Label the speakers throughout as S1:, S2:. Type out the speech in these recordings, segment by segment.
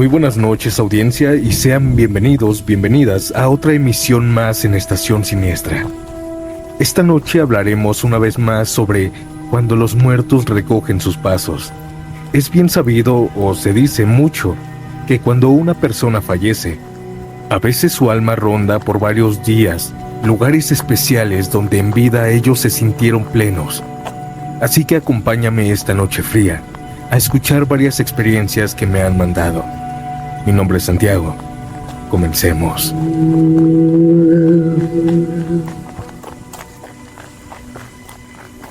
S1: Muy buenas noches, audiencia, y sean bienvenidos, bienvenidas a otra emisión más en Estación Siniestra. Esta noche hablaremos una vez más sobre cuando los muertos recogen sus pasos. Es bien sabido, o se dice mucho, que cuando una persona fallece, a veces su alma ronda por varios días, lugares especiales donde en vida ellos se sintieron plenos. Así que acompáñame esta noche fría a escuchar varias experiencias que me han mandado. Mi nombre es Santiago. Comencemos.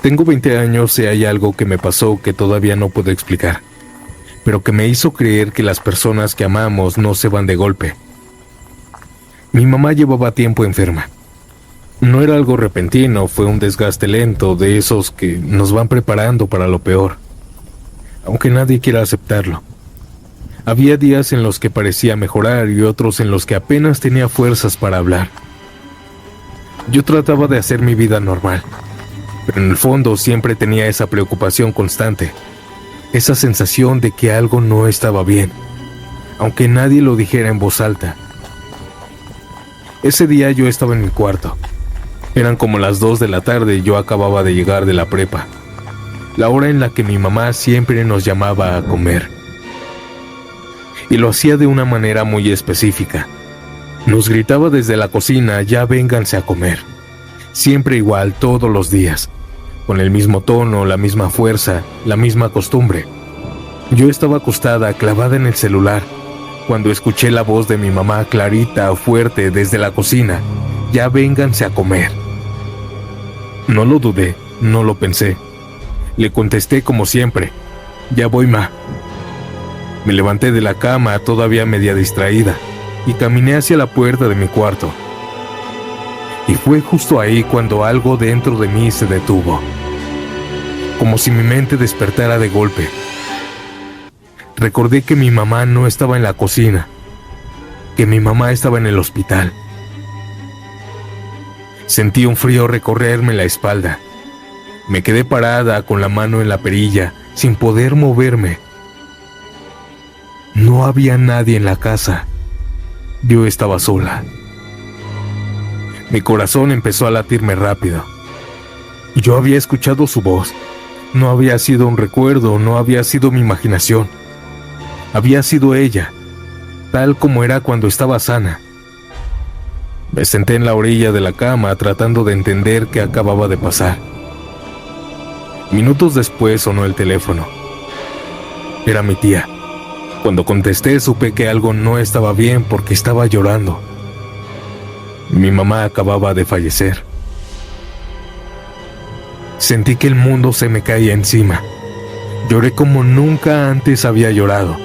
S1: Tengo 20 años y hay algo que me pasó que todavía no puedo explicar, pero que me hizo creer que las personas que amamos no se van de golpe. Mi mamá llevaba tiempo enferma. No era algo repentino, fue un desgaste lento de esos que nos van preparando para lo peor, aunque nadie quiera aceptarlo. Había días en los que parecía mejorar y otros en los que apenas tenía fuerzas para hablar. Yo trataba de hacer mi vida normal, pero en el fondo siempre tenía esa preocupación constante, esa sensación de que algo no estaba bien, aunque nadie lo dijera en voz alta. Ese día yo estaba en mi cuarto. Eran como las 2 de la tarde y yo acababa de llegar de la prepa, la hora en la que mi mamá siempre nos llamaba a comer. Y lo hacía de una manera muy específica. Nos gritaba desde la cocina: ya vénganse a comer. Siempre igual, todos los días, con el mismo tono, la misma fuerza, la misma costumbre. Yo estaba acostada, clavada en el celular, cuando escuché la voz de mi mamá clarita, fuerte, desde la cocina: ya vénganse a comer. No lo dudé, no lo pensé. Le contesté como siempre: ya voy, ma. Me levanté de la cama, todavía media distraída, y caminé hacia la puerta de mi cuarto. Y fue justo ahí cuando algo dentro de mí se detuvo, como si mi mente despertara de golpe. Recordé que mi mamá no estaba en la cocina, que mi mamá estaba en el hospital. Sentí un frío recorrerme la espalda. Me quedé parada con la mano en la perilla, sin poder moverme. No había nadie en la casa. Yo estaba sola. Mi corazón empezó a latirme rápido. Yo había escuchado su voz. No había sido un recuerdo, no había sido mi imaginación. Había sido ella, tal como era cuando estaba sana. Me senté en la orilla de la cama tratando de entender qué acababa de pasar. Minutos después sonó el teléfono. Era mi tía. Cuando contesté supe que algo no estaba bien porque estaba llorando. Mi mamá acababa de fallecer. Sentí que el mundo se me caía encima. Lloré como nunca antes había llorado.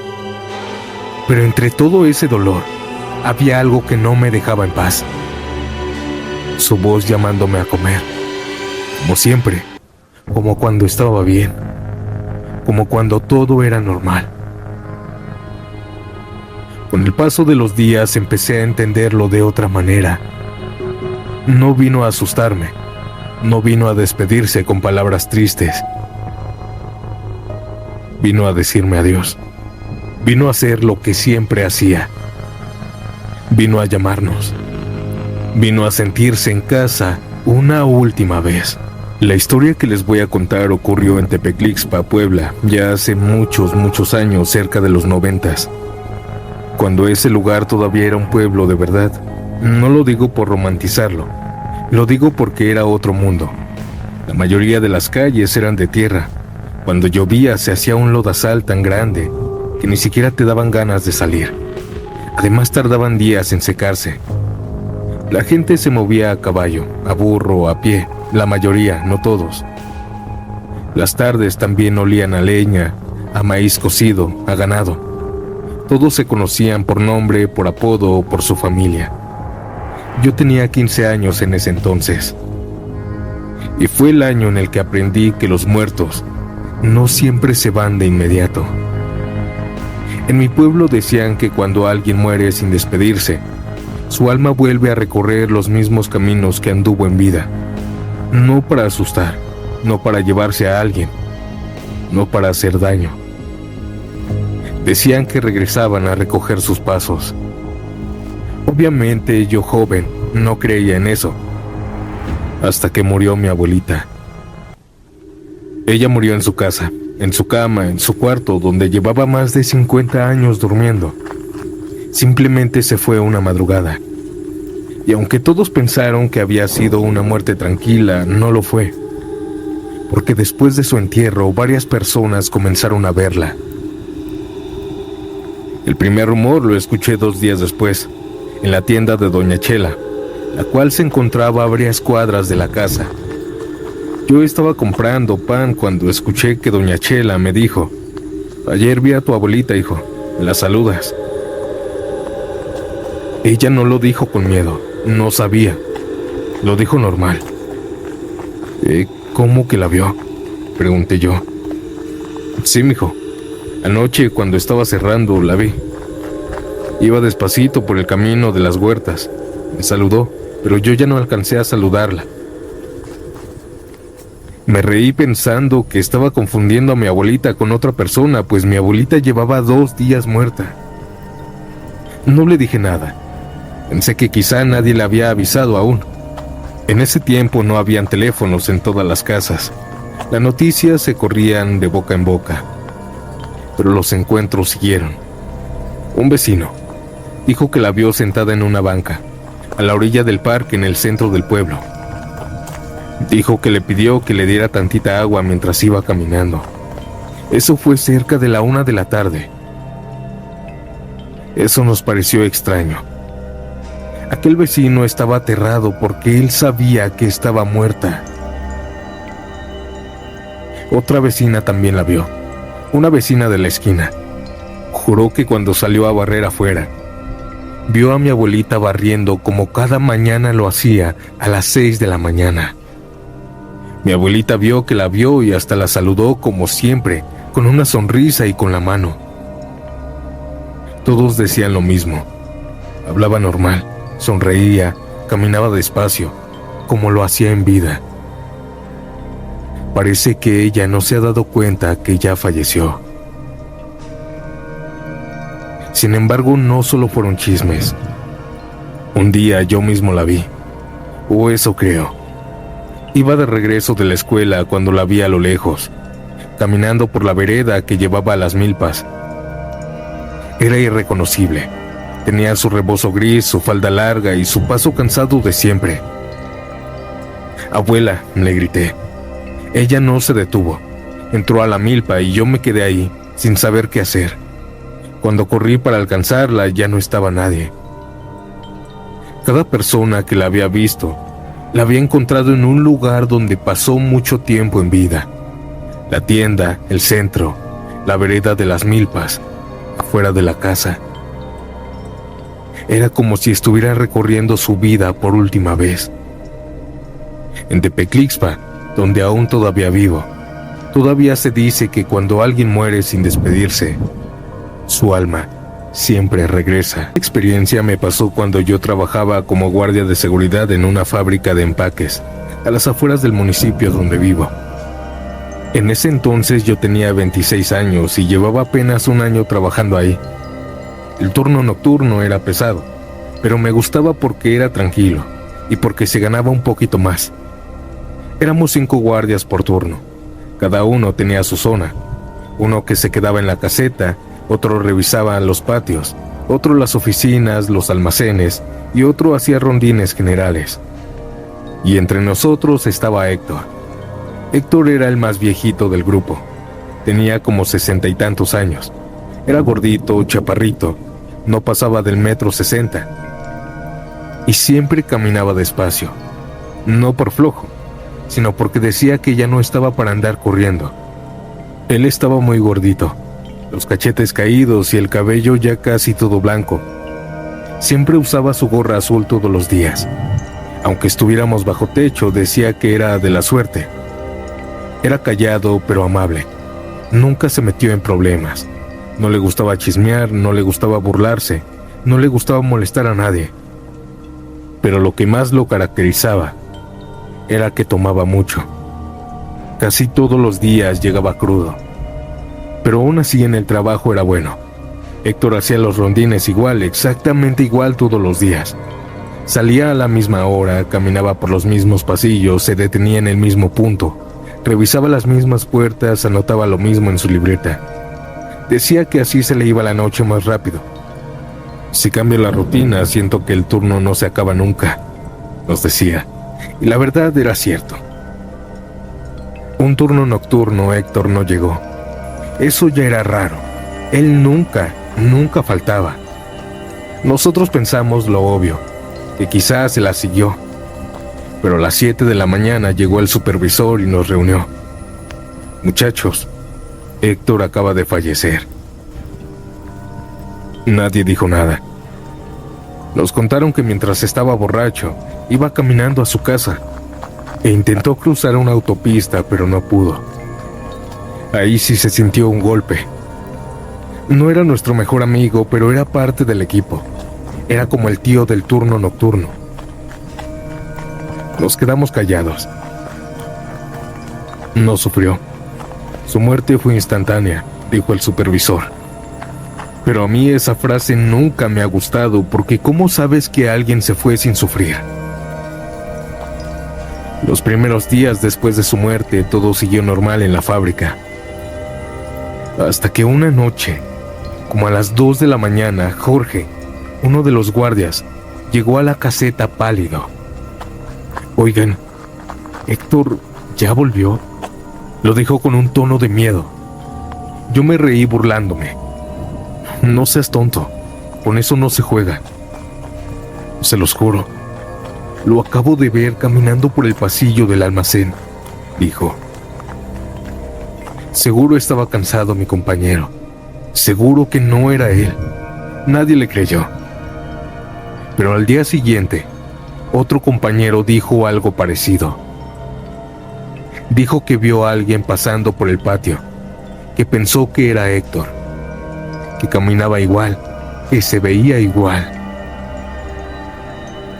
S1: Pero entre todo ese dolor, había algo que no me dejaba en paz. Su voz llamándome a comer. Como siempre, como cuando estaba bien, como cuando todo era normal. Con el paso de los días empecé a entenderlo de otra manera. No vino a asustarme, no vino a despedirse con palabras tristes. Vino a decirme adiós. Vino a hacer lo que siempre hacía. Vino a llamarnos. Vino a sentirse en casa una última vez. La historia que les voy a contar ocurrió en Tepetlixpa, Puebla, ya hace muchos años, cerca de los 90s. Cuando ese lugar todavía era un pueblo de verdad. No lo digo por romantizarlo, lo digo porque era otro mundo. La mayoría de las calles eran de tierra. Cuando llovía se hacía un lodazal tan grande que ni siquiera te daban ganas de salir. Además tardaban días en secarse. La gente se movía a caballo, a burro, a pie, la mayoría, no todos. Las tardes también olían a leña, a maíz cocido, a ganado. Todos se conocían por nombre, por apodo o por su familia. Yo tenía 15 años en ese entonces. Y fue el año en el que aprendí que los muertos no siempre se van de inmediato. En mi pueblo decían que cuando alguien muere sin despedirse, su alma vuelve a recorrer los mismos caminos que anduvo en vida. No para asustar, no para llevarse a alguien, no para hacer daño. Decían que regresaban a recoger sus pasos. Obviamente yo, joven, no creía en eso, hasta que murió mi abuelita. Ella murió en su casa, en su cama, en su cuarto, donde llevaba más de 50 años durmiendo. Simplemente se fue una madrugada. Y aunque todos pensaron que había sido una muerte tranquila, no lo fue. Porque después de su entierro, varias personas comenzaron a verla. El primer rumor lo escuché 2 días después, en la tienda de Doña Chela, la cual se encontraba a varias cuadras de la casa. Yo estaba comprando pan cuando escuché que Doña Chela me dijo: ayer vi a tu abuelita, hijo, ¿la saludas? Ella no lo dijo con miedo, no sabía, lo dijo normal. ¿Cómo que la vio?, pregunté yo. Sí, mijo, anoche cuando estaba cerrando la vi. Iba despacito por el camino de las huertas, me saludó, pero yo ya no alcancé a saludarla. Me reí pensando que estaba confundiendo a mi abuelita con otra persona, pues mi abuelita llevaba 2 días muerta. No le dije nada. Pensé que quizá nadie le había avisado aún. En ese tiempo no habían teléfonos en todas las casas. Las noticias se corrían de boca en boca. Pero los encuentros siguieron. Un vecino dijo que la vio sentada en una banca, a la orilla del parque en el centro del pueblo. Dijo que le pidió que le diera tantita agua mientras iba caminando. Eso fue cerca de la 1 de la tarde. Eso nos pareció extraño. Aquel vecino estaba aterrado porque él sabía que estaba muerta. Otra vecina también la vio, una vecina de la esquina. Juró que cuando salió a barrer afuera, vio a mi abuelita barriendo como cada mañana lo hacía a las 6 de la mañana. Mi abuelita vio que la vio y hasta la saludó como siempre, con una sonrisa y con la mano. Todos decían lo mismo. Hablaba normal, sonreía, caminaba despacio, como lo hacía en vida. Parece que ella no se ha dado cuenta que ya falleció. Sin embargo, no solo fueron chismes. Un día yo mismo la vi, o eso creo. Iba de regreso de la escuela cuando la vi a lo lejos, caminando por la vereda que llevaba a las milpas. Era irreconocible. Tenía su rebozo gris, su falda larga y su paso cansado de siempre. Abuela, le grité. Ella no se detuvo. Entró a la milpa y yo me quedé ahí, sin saber qué hacer. Cuando corrí para alcanzarla, ya no estaba nadie. Cada persona que la había visto, la había encontrado en un lugar donde pasó mucho tiempo en vida. La tienda, el centro, la vereda de las milpas, afuera de la casa. Era como si estuviera recorriendo su vida por última vez. En Tepeclixpa, donde aún todavía vivo, todavía se dice que cuando alguien muere sin despedirse, su alma siempre regresa. La experiencia me pasó cuando yo trabajaba como guardia de seguridad en una fábrica de empaques, a las afueras del municipio donde vivo. En ese entonces yo tenía 26 años y llevaba apenas 1 año trabajando ahí. El turno nocturno era pesado, pero me gustaba porque era tranquilo y porque se ganaba un poquito más. Éramos 5 guardias por turno. Cada uno tenía su zona. Uno que se quedaba en la caseta, otro revisaba los patios, otro las oficinas, los almacenes y otro hacía rondines generales. Y entre nosotros estaba Héctor. Héctor era el más viejito del grupo. Tenía como 60 y tantos años. Era gordito, chaparrito, no pasaba del 1,60 m. Y siempre caminaba despacio. No por flojo, sino porque decía que ya no estaba para andar corriendo. Él estaba muy gordito, los cachetes caídos y el cabello ya casi todo blanco. Siempre usaba su gorra azul todos los días. Aunque estuviéramos bajo techo, decía que era de la suerte. Era callado pero amable. Nunca se metió en problemas. No le gustaba chismear, no le gustaba burlarse, no le gustaba molestar a nadie. Pero lo que más lo caracterizaba era que tomaba mucho. Casi todos los días llegaba crudo. Pero aún así en el trabajo era bueno. Héctor hacía los rondines igual, exactamente igual todos los días. Salía a la misma hora, caminaba por los mismos pasillos, se detenía en el mismo punto, revisaba las mismas puertas, anotaba lo mismo en su libreta. Decía que así se le iba la noche más rápido. Si cambio la rutina, siento que el turno no se acaba nunca, nos decía. Y la verdad era cierto. Un turno nocturno, Héctor no llegó. Eso ya era raro. Él nunca faltaba. Nosotros pensamos lo obvio, que quizás se la siguió. Pero a las 7 de la mañana llegó el supervisor y nos reunió. Muchachos, Héctor acaba de fallecer. Nadie dijo nada. Nos contaron que mientras estaba borracho, iba caminando a su casa e intentó cruzar una autopista, pero no pudo. Ahí sí se sintió un golpe. No era nuestro mejor amigo, pero era parte del equipo. Era como el tío del turno nocturno. Nos quedamos callados. No sufrió. Su muerte fue instantánea, dijo el supervisor. Pero a mí esa frase nunca me ha gustado, porque ¿cómo sabes que alguien se fue sin sufrir? Los primeros días después de su muerte, todo siguió normal en la fábrica. Hasta que una noche, como a las 2 de la mañana, Jorge, uno de los guardias, llegó a la caseta pálido. Oigan, Héctor ya volvió, lo dijo con un tono de miedo. Yo me reí burlándome. No seas tonto, con eso no se juega. Se los juro, lo acabo de ver caminando por el pasillo del almacén, dijo. Seguro estaba cansado mi compañero. Seguro que no era él. Nadie le creyó. Pero al día siguiente, otro compañero dijo algo parecido. Dijo que vio a alguien pasando por el patio, que pensó que era Héctor, que caminaba igual, que se veía igual.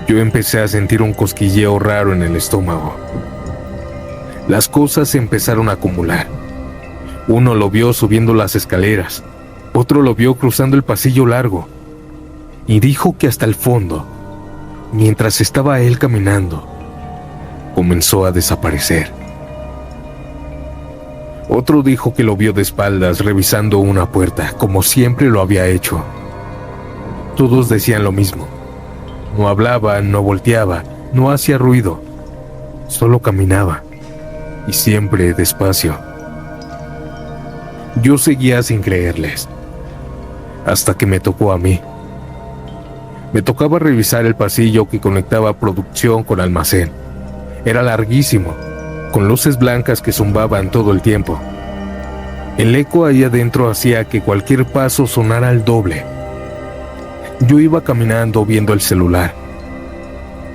S1: Yo empecé a sentir un cosquilleo raro en el estómago. Las cosas se empezaron a acumular. Uno lo vio subiendo las escaleras, otro lo vio cruzando el pasillo largo, y dijo que hasta el fondo, mientras estaba él caminando, comenzó a desaparecer. Otro dijo que lo vio de espaldas revisando una puerta, como siempre lo había hecho. Todos decían lo mismo. No hablaba, no volteaba, no hacía ruido. Solo caminaba, y siempre despacio. Yo seguía sin creerles, hasta que me tocó a mí. Me tocaba revisar el pasillo que conectaba producción con almacén. Era larguísimo, con luces blancas que zumbaban todo el tiempo. El eco ahí adentro hacía que cualquier paso sonara al doble. Yo iba caminando viendo el celular.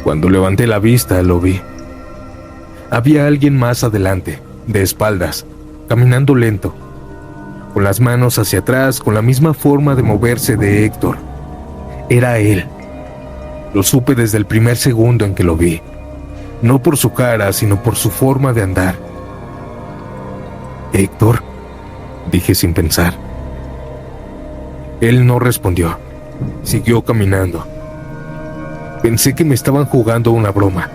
S1: Cuando levanté la vista, lo vi. Había alguien más adelante, de espaldas, caminando lento, con las manos hacia atrás, con la misma forma de moverse de Héctor. Era él. Lo supe desde el primer segundo en que lo vi. No por su cara, sino por su forma de andar. «¿Héctor?», dije sin pensar. Él no respondió. Siguió caminando. Pensé que me estaban jugando una broma.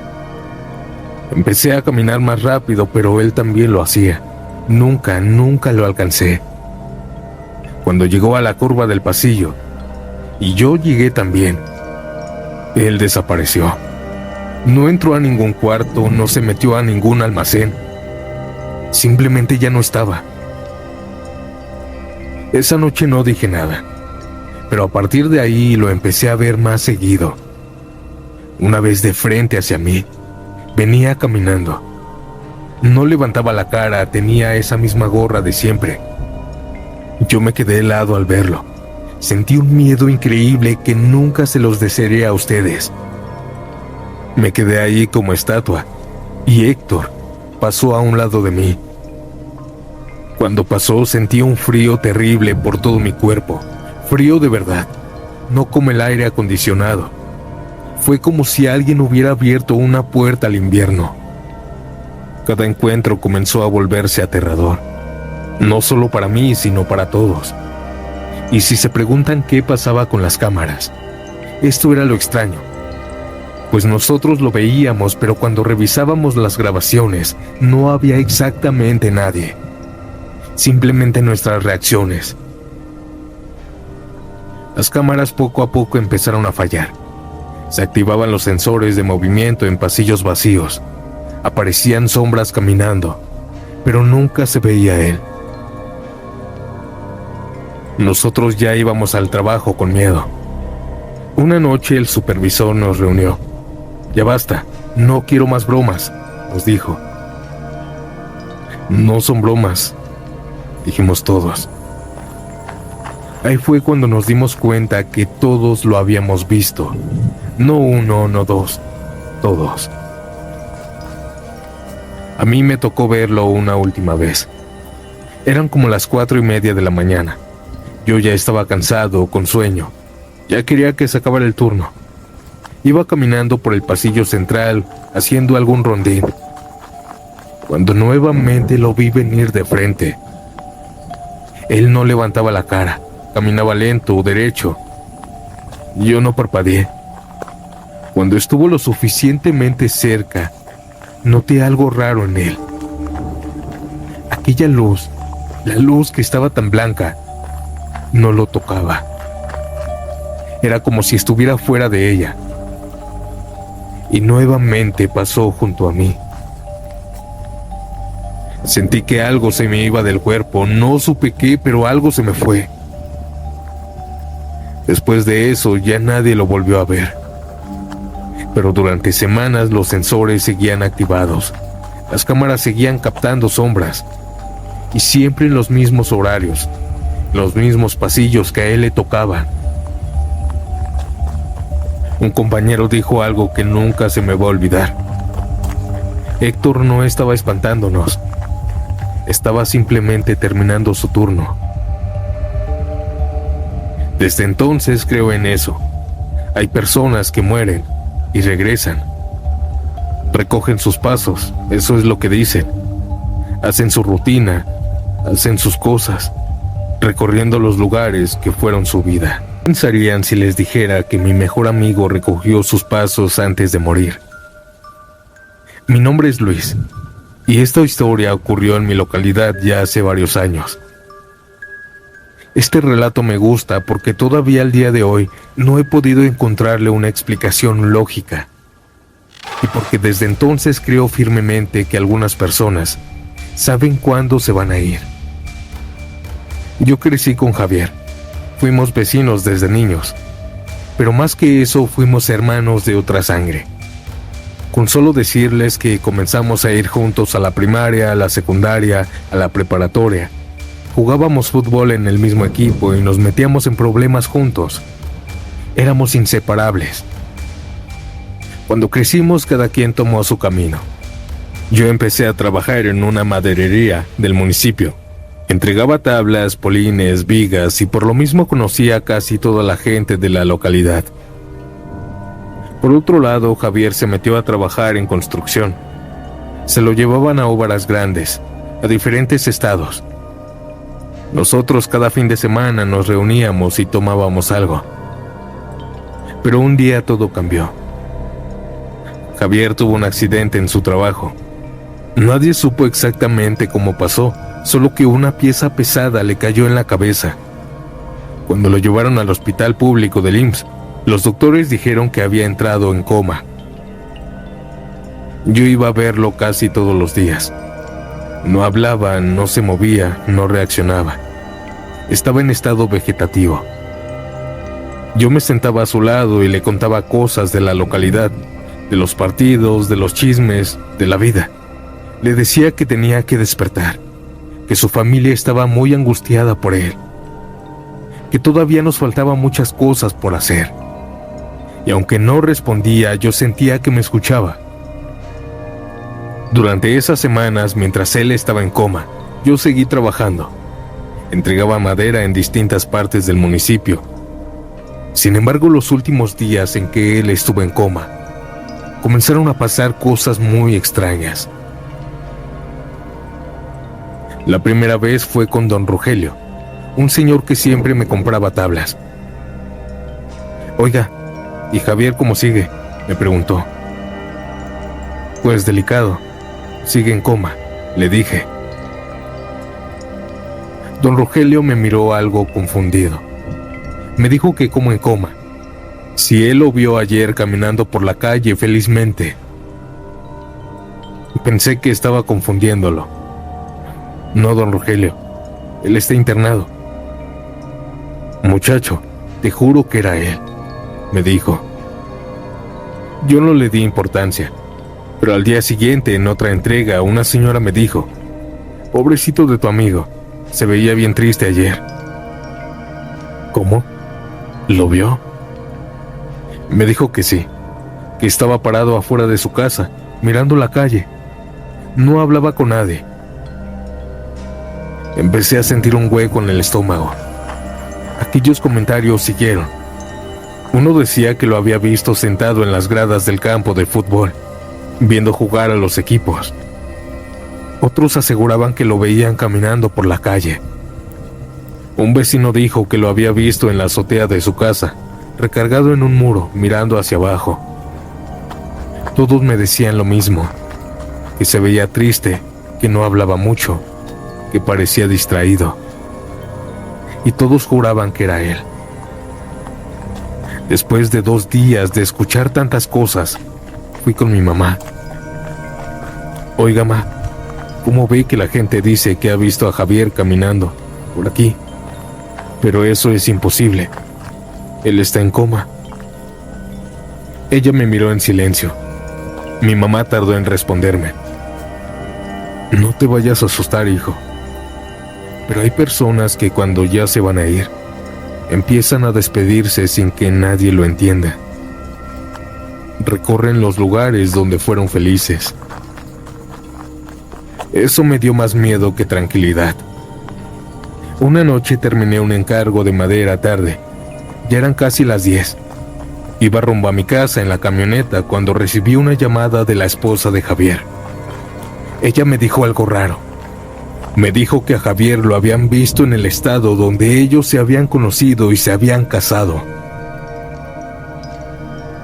S1: Empecé a caminar más rápido, pero él también lo hacía. Nunca lo alcancé. Cuando llegó a la curva del pasillo, y yo llegué también, él desapareció. No entró a ningún cuarto, no se metió a ningún almacén. Simplemente ya no estaba. Esa noche no dije nada, pero a partir de ahí lo empecé a ver más seguido. Una vez de frente hacia mí, venía caminando. No levantaba la cara, tenía esa misma gorra de siempre. Yo me quedé helado al verlo. Sentí un miedo increíble que nunca se los desearía a ustedes. Me quedé ahí como estatua, y Héctor pasó a un lado de mí. Cuando pasó sentí un frío terrible por todo mi cuerpo, frío de verdad, no como el aire acondicionado. Fue como si alguien hubiera abierto una puerta al invierno. Cada encuentro comenzó a volverse aterrador, no solo para mí, sino para todos. Y si se preguntan qué pasaba con las cámaras, esto era lo extraño. Pues nosotros lo veíamos, pero cuando revisábamos las grabaciones, no había exactamente nadie. Simplemente nuestras reacciones. Las cámaras poco a poco empezaron a fallar. Se activaban los sensores de movimiento en pasillos vacíos. Aparecían sombras caminando, pero nunca se veía él. Nosotros ya íbamos al trabajo con miedo. Una noche el supervisor nos reunió. Ya basta, no quiero más bromas, nos dijo. No son bromas, dijimos todos. Ahí fue cuando nos dimos cuenta que todos lo habíamos visto. No uno, no dos, todos. A mí me tocó verlo una última vez. Eran como las 4:30 de la mañana. Yo ya estaba cansado, con sueño. Ya quería que se acabara el turno. Iba caminando por el pasillo central, haciendo algún rondín, cuando nuevamente lo vi venir de frente. Él no levantaba la cara, caminaba lento, derecho. Yo no parpadeé. Cuando estuvo lo suficientemente cerca, noté algo raro en él. Aquella luz, la luz que estaba tan blanca, no lo tocaba. Era como si estuviera fuera de ella. Y nuevamente pasó junto a mí. Sentí que algo se me iba del cuerpo, no supe qué, pero algo se me fue. Después de eso ya nadie lo volvió a ver. Pero durante semanas los sensores seguían activados. Las cámaras seguían captando sombras. Y siempre en los mismos horarios, los mismos pasillos que a él le tocaban. Un compañero dijo algo que nunca se me va a olvidar. Héctor no estaba espantándonos. Estaba simplemente terminando su turno. Desde entonces creo en eso. Hay personas que mueren y regresan. Recogen sus pasos, eso es lo que dicen. Hacen su rutina, hacen sus cosas, recorriendo los lugares que fueron su vida. ¿Qué pensarían si les dijera que mi mejor amigo recogió sus pasos antes de morir? Mi nombre es Luis, y esta historia ocurrió en mi localidad ya hace varios años. Este relato me gusta porque todavía al día de hoy no he podido encontrarle una explicación lógica. Y porque desde entonces creo firmemente que algunas personas saben cuándo se van a ir. Yo crecí con Javier. Fuimos vecinos desde niños. Pero más que eso, fuimos hermanos de otra sangre. Con solo decirles que comenzamos a ir juntos a la primaria, a la secundaria, a la preparatoria. Jugábamos fútbol en el mismo equipo y nos metíamos en problemas juntos. Éramos inseparables. Cuando crecimos, cada quien tomó su camino. Yo empecé a trabajar en una maderería del municipio. Entregaba tablas, polines, vigas y por lo mismo conocía a casi toda la gente de la localidad. Por otro lado, Javier se metió a trabajar en construcción. Se lo llevaban a obras grandes, a diferentes estados. Nosotros cada fin de semana nos reuníamos y tomábamos algo. Pero un día todo cambió. Javier tuvo un accidente en su trabajo. Nadie supo exactamente cómo pasó, solo que una pieza pesada le cayó en la cabeza. Cuando lo llevaron al hospital público del IMSS, los doctores dijeron que había entrado en coma. Yo iba a verlo casi todos los días. No hablaba, no se movía, no reaccionaba. Estaba en estado vegetativo. Yo me sentaba a su lado y le contaba cosas de la localidad, de los partidos, de los chismes, de la vida. Le decía que tenía que despertar, que su familia estaba muy angustiada por él, que todavía nos faltaban muchas cosas por hacer. Y aunque no respondía, yo sentía que me escuchaba. Durante esas semanas, mientras él estaba en coma, yo seguí trabajando. Entregaba madera en distintas partes del municipio. Sin embargo, los últimos días en que él estuvo en coma, comenzaron a pasar cosas muy extrañas. La primera vez fue con don Rogelio, un señor que siempre me compraba tablas. Oiga, ¿y Javier cómo sigue?, me preguntó. Pues delicado, sigue en coma, le dije. Don Rogelio me miró algo confundido. Me dijo que como en coma, si él lo vio ayer caminando por la calle felizmente. Pensé que estaba confundiéndolo. No, don Rogelio, él está internado. Muchacho, te juro que era él, me dijo. Yo no le di importancia, pero al día siguiente, en otra entrega, una señora me dijo: pobrecito de tu amigo, se veía bien triste ayer. ¿Cómo? ¿Lo vio? Me dijo que sí, que estaba parado afuera de su casa, mirando la calle. No hablaba con nadie. Empecé a sentir un hueco en el estómago. Aquellos comentarios siguieron. Uno decía que lo había visto sentado en las gradas del campo de fútbol, viendo jugar a los equipos. Otros aseguraban que lo veían caminando por la calle. Un vecino dijo que lo había visto en la azotea de su casa, recargado en un muro, mirando hacia abajo. Todos me decían lo mismo, que se veía triste, que no hablaba mucho, que parecía distraído. Y todos juraban que era él. Después de 2 días de escuchar tantas cosas, fui con mi mamá. Oiga, ma, ¿cómo ve que la gente dice que ha visto a Javier caminando por aquí? Pero eso es imposible. Él está en coma. Ella me miró en silencio. Mi mamá tardó en responderme. No te vayas a asustar, hijo. Pero hay personas que cuando ya se van a ir, empiezan a despedirse sin que nadie lo entienda. Recorren los lugares donde fueron felices. Eso me dio más miedo que tranquilidad. Una noche terminé un encargo de madera tarde. Ya eran casi las 10. Iba rumbo a mi casa en la camioneta cuando recibí una llamada de la esposa de Javier. Ella me dijo algo raro. Me dijo que a Javier lo habían visto en el estado donde ellos se habían conocido y se habían casado.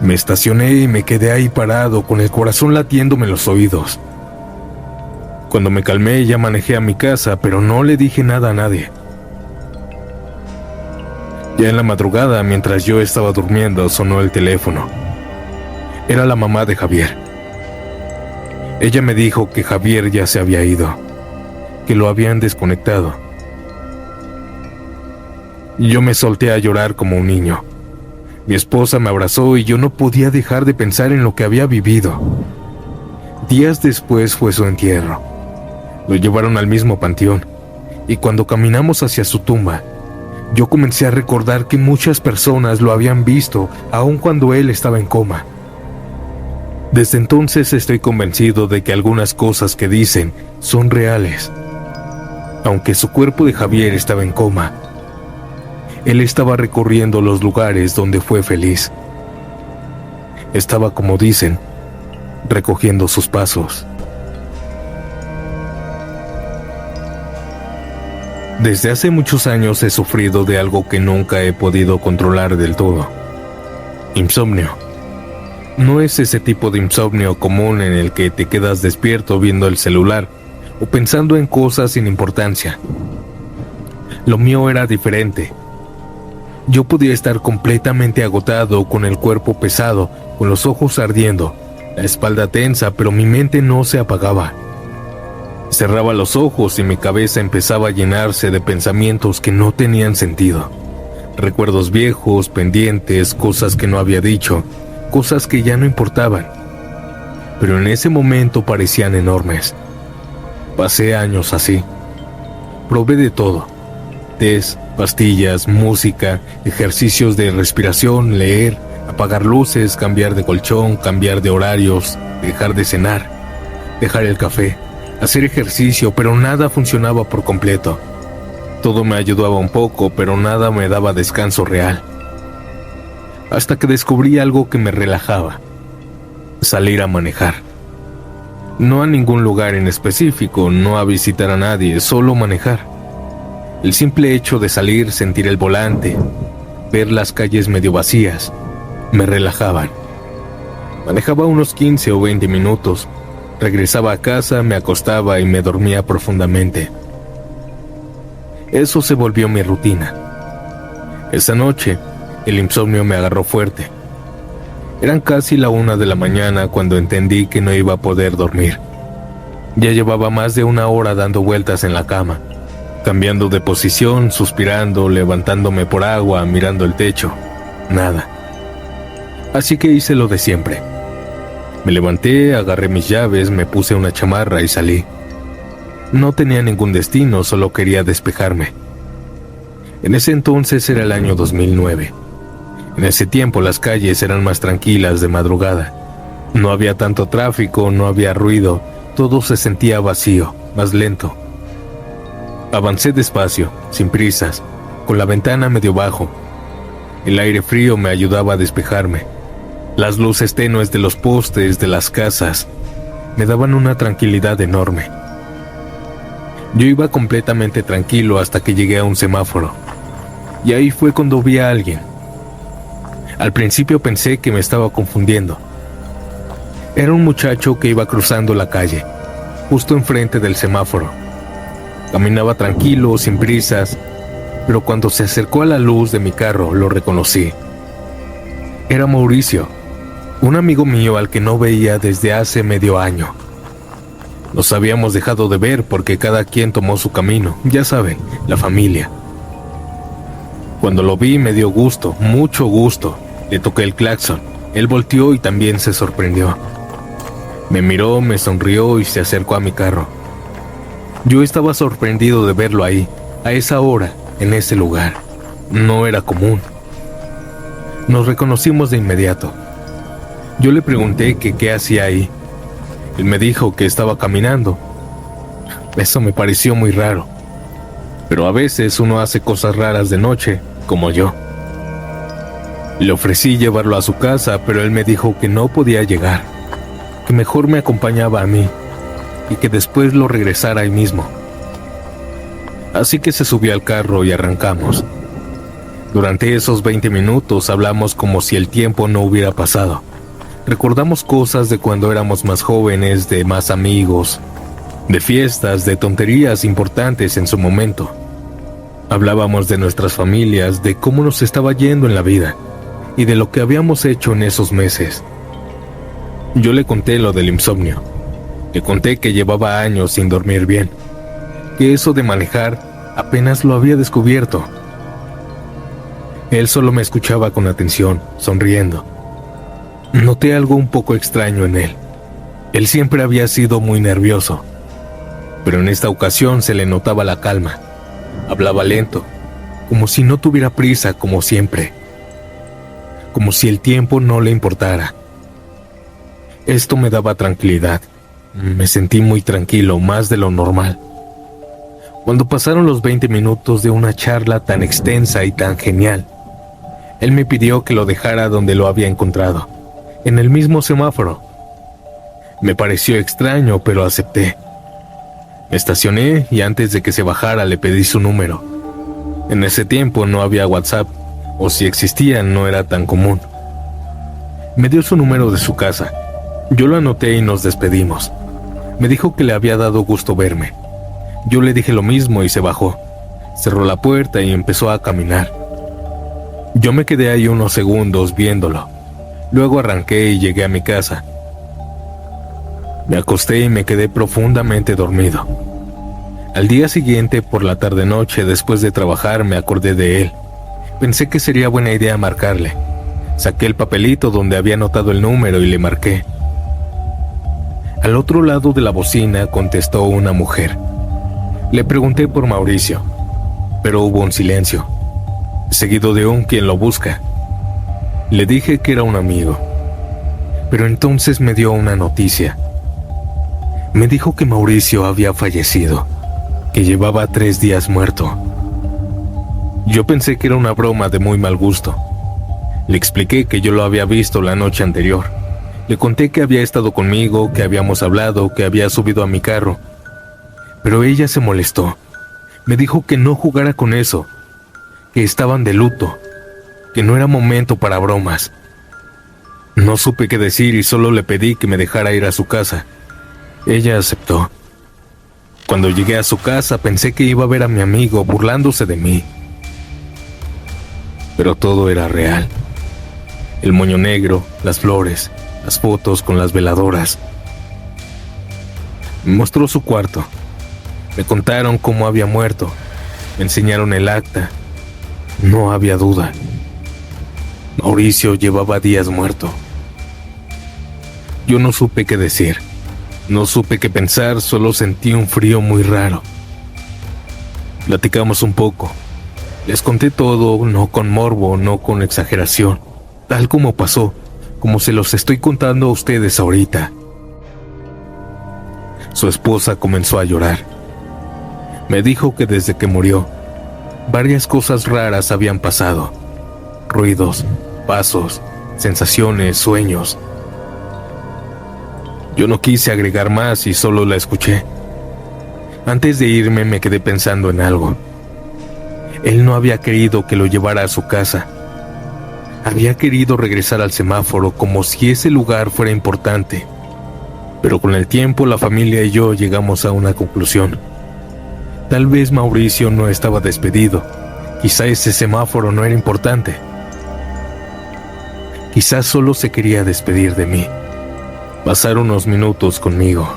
S1: Me estacioné y me quedé ahí parado con el corazón latiéndome en los oídos. Cuando me calmé ya manejé a mi casa, pero no le dije nada a nadie. Ya en la madrugada, mientras yo estaba durmiendo, sonó el teléfono. Era la mamá de Javier. Ella me dijo que Javier ya se había ido, que lo habían desconectado. Yo me solté a llorar como un niño. Mi esposa me abrazó y yo no podía dejar de pensar en lo que había vivido. Días después fue su entierro. Lo llevaron al mismo panteón, y cuando caminamos hacia su tumba, yo comencé a recordar que muchas personas lo habían visto, aun cuando él estaba en coma. Desde entonces estoy convencido de que algunas cosas que dicen son reales. Aunque su cuerpo de Javier estaba en coma, él estaba recorriendo los lugares donde fue feliz. Estaba, como dicen, recogiendo sus pasos. Desde hace muchos años he sufrido de algo que nunca he podido controlar del todo. Insomnio. No es ese tipo de insomnio común en el que te quedas despierto viendo el celular o pensando en cosas sin importancia. Lo mío era diferente. Yo podía estar completamente agotado, con el cuerpo pesado, con los ojos ardiendo, la espalda tensa, pero mi mente no se apagaba. Cerraba los ojos y mi cabeza empezaba a llenarse de pensamientos que no tenían sentido. Recuerdos viejos, pendientes, cosas que no había dicho, cosas que ya no importaban. Pero en ese momento parecían enormes. Pasé años así. Probé de todo. Tés, pastillas, música, ejercicios de respiración, leer, apagar luces, cambiar de colchón, cambiar de horarios, dejar de cenar, dejar el café, hacer ejercicio, pero nada funcionaba por completo. Todo me ayudaba un poco, pero nada me daba descanso real. Hasta que descubrí algo que me relajaba: salir a manejar. No a ningún lugar en específico, no a visitar a nadie, solo manejar. El simple hecho de salir, sentir el volante, ver las calles medio vacías, me relajaban. Manejaba unos 15 o 20 minutos, regresaba a casa, me acostaba y me dormía profundamente. Eso se volvió mi rutina. Esa noche, el insomnio me agarró fuerte. Eran casi la 1 de la mañana cuando entendí que no iba a poder dormir. Ya llevaba más de 1 hora dando vueltas en la cama, cambiando de posición, suspirando, levantándome por agua, mirando el techo. Nada. Así que hice lo de siempre. Me levanté, agarré mis llaves, me puse una chamarra y salí. No tenía ningún destino, solo quería despejarme. En ese entonces era el año 2009. En ese tiempo las calles eran más tranquilas de madrugada. No había tanto tráfico, no había ruido, todo se sentía vacío, más lento. Avancé despacio, sin prisas, con la ventana medio bajo. El aire frío me ayudaba a despejarme. Las luces tenues de los postes de las casas me daban una tranquilidad enorme. Yo iba completamente tranquilo hasta que llegué a un semáforo. Y ahí fue cuando vi a alguien. Al principio pensé que me estaba confundiendo. Era un muchacho que iba cruzando la calle, justo enfrente del semáforo. Caminaba tranquilo, sin prisas, pero cuando se acercó a la luz de mi carro lo reconocí. Era Mauricio, un amigo mío al que no veía desde hace medio año. Nos habíamos dejado de ver porque cada quien tomó su camino, ya saben, la familia. Cuando lo vi me dio gusto, mucho gusto. Le toqué el claxon. Él volteó y también se sorprendió. Me miró, me sonrió y se acercó a mi carro. Yo estaba sorprendido de verlo ahí, a esa hora, en ese lugar. No era común. Nos reconocimos de inmediato. Yo le pregunté que qué hacía ahí. Él me dijo que estaba caminando. Eso me pareció muy raro. Pero a veces uno hace cosas raras de noche, como yo. Le ofrecí llevarlo a su casa, pero él me dijo que no podía llegar, que mejor me acompañaba a mí y que después lo regresara ahí mismo. Así que se subió al carro y arrancamos. Durante esos 20 minutos hablamos como si el tiempo no hubiera pasado. Recordamos cosas de cuando éramos más jóvenes, de más amigos, de fiestas, de tonterías importantes en su momento. Hablábamos de nuestras familias, de cómo nos estaba yendo en la vida y de lo que habíamos hecho en esos meses. Yo le conté lo del insomnio. Le conté que llevaba años sin dormir bien, que eso de manejar apenas lo había descubierto. Él solo me escuchaba con atención, sonriendo. Noté algo un poco extraño en él. Él siempre había sido muy nervioso, pero en esta ocasión se le notaba la calma. Hablaba lento, como si no tuviera prisa, como siempre. Como si el tiempo no le importara. Esto me daba tranquilidad. Me sentí muy tranquilo, más de lo normal. Cuando pasaron los 20 minutos de una charla tan extensa y tan genial, él me pidió que lo dejara donde lo había encontrado, en el mismo semáforo. Me pareció extraño, pero acepté. Me estacioné y antes de que se bajara le pedí su número. En ese tiempo no había WhatsApp, o si existía no era tan común. Me dio su número de su casa. Yo lo anoté y nos despedimos. Me dijo que le había dado gusto verme. Yo le dije lo mismo y se bajó. Cerró la puerta y empezó a caminar. Yo me quedé ahí unos segundos viéndolo. Luego arranqué y llegué a mi casa. Me acosté y me quedé profundamente dormido. Al día siguiente, por la tarde-noche, después de trabajar, me acordé de él. Pensé que sería buena idea marcarle. Saqué el papelito donde había anotado el número y le marqué. Al otro lado de la bocina contestó una mujer. Le pregunté por Mauricio, pero hubo un silencio, seguido de un "¿Quién lo busca?". Le dije que era un amigo, pero entonces me dio una noticia. Me dijo que Mauricio había fallecido, que llevaba 3 días muerto. Yo pensé que era una broma de muy mal gusto. Le expliqué que yo lo había visto la noche anterior. Le conté que había estado conmigo, que habíamos hablado, que había subido a mi carro. Pero ella se molestó. Me dijo que no jugara con eso, que estaban de luto, que no era momento para bromas. No supe qué decir y solo le pedí que me dejara ir a su casa. Ella aceptó. Cuando llegué a su casa pensé que iba a ver a mi amigo burlándose de mí. Pero todo era real. El moño negro, las flores, las fotos con las veladoras. Me mostró su cuarto. Me contaron cómo había muerto. Me enseñaron el acta. No había duda. Mauricio llevaba días muerto. Yo no supe qué decir. No supe qué pensar, solo sentí un frío muy raro. Platicamos un poco. Les conté todo, no con morbo, no con exageración. Tal como pasó, como se los estoy contando a ustedes ahorita. Su esposa comenzó a llorar. Me dijo que desde que murió, varias cosas raras habían pasado. Ruidos, pasos, sensaciones, sueños. Yo no quise agregar más y solo la escuché. Antes de irme me quedé pensando en algo. Él no había querido que lo llevara a su casa. Había querido regresar al semáforo como si ese lugar fuera importante. Pero con el tiempo la familia y yo llegamos a una conclusión. Tal vez Mauricio no estaba despedido. Quizá ese semáforo no era importante. Quizás solo se quería despedir de mí. Pasar unos minutos conmigo.